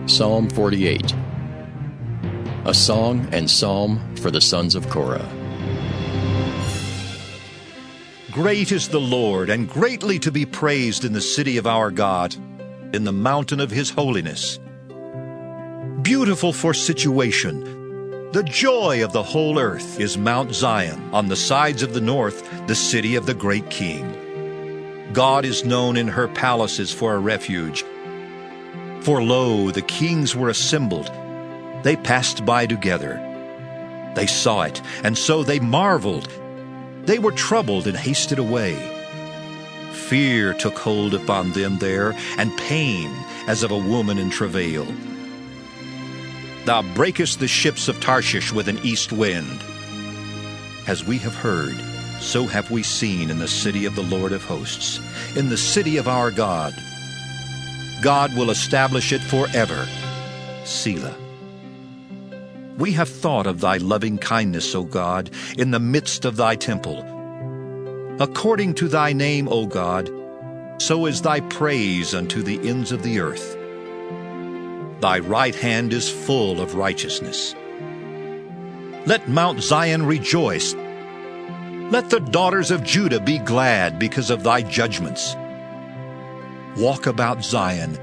Psalm 48. A song and psalm for the sons of Korah. Great is the Lord, and greatly to be praised in the city of our God, in the mountain of his holiness. Beautiful for situation, the joy of the whole earth is Mount Zion, on the sides of the north, the city of the great King. God is known in her palaces for a refuge. For lo, the kings were assembled. They passed by together. They saw it, and so they marveled. They were troubled and hasted away. Fear took hold upon them there, and pain as of a woman in travail. Thou breakest the ships of Tarshish with an east wind. As we have heard, so have we seen in the city of the Lord of hosts, in the city of our God. God will establish it forever. Selah. We have thought of thy loving kindness, O God, in the midst of thy temple. According to thy name, O God, so is thy praise unto the ends of the earth. Thy right hand is full of righteousness. Let Mount Zion rejoice. Let the daughters of Judah be glad because of thy judgments. Walk about Zion,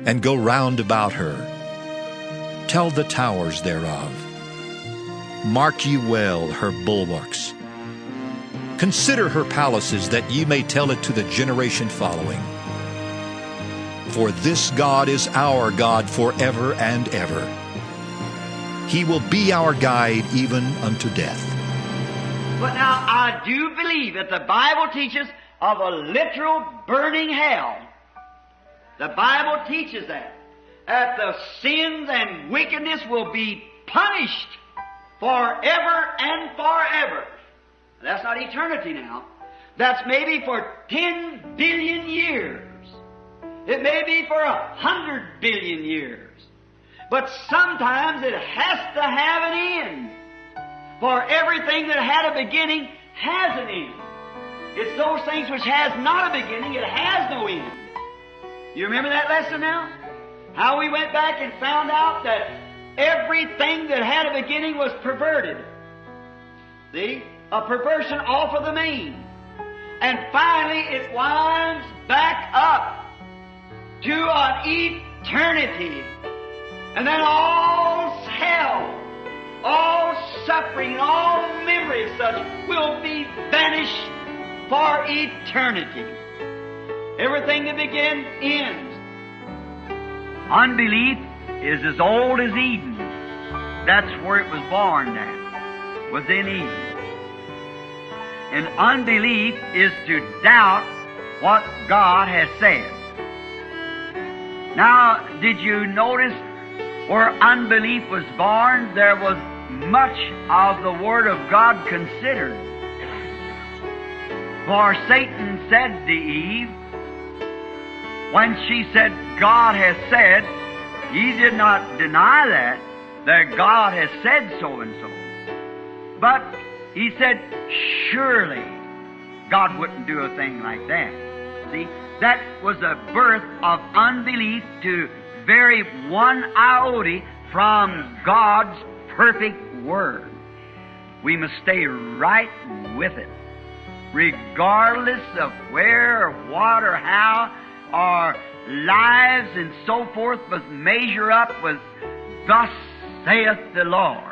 and go round about her. Tell the towers thereof. Mark ye well her bulwarks. Consider her palaces, that ye may tell it to the generation following. For this God is our God forever and ever. He will be our guide even unto death. But now I do believe that the Bible teaches of a literal burning hell. The Bible teaches that the sins and wickedness will be punished forever and forever. That's not eternity now. That's maybe for 10 billion years. It may be for 100 billion years. But sometimes it has to have an end. For everything that had a beginning has an end. It's those things which has not a beginning, it has no end. You remember that lesson now? How we went back and found out that everything that had a beginning was perverted. See? A perversion off of the main. And finally it winds back up to an eternity. And then all hell, all suffering, all memory of such will be vanished for eternity. Everything that began ends. Unbelief is as old as Eden. That's where it was born at, was in Eden. And unbelief is to doubt what God has said. Now, did you notice where unbelief was born, there was much of the Word of God considered. For Satan said to Eve, when she said, God has said, he did not deny that God has said so and so. But he said, surely God wouldn't do a thing like that. See, that was a birth of unbelief to vary one iota from God's perfect Word. We must stay right with it, regardless of where or what or how our lives and so forth must measure up with thus saith the Lord.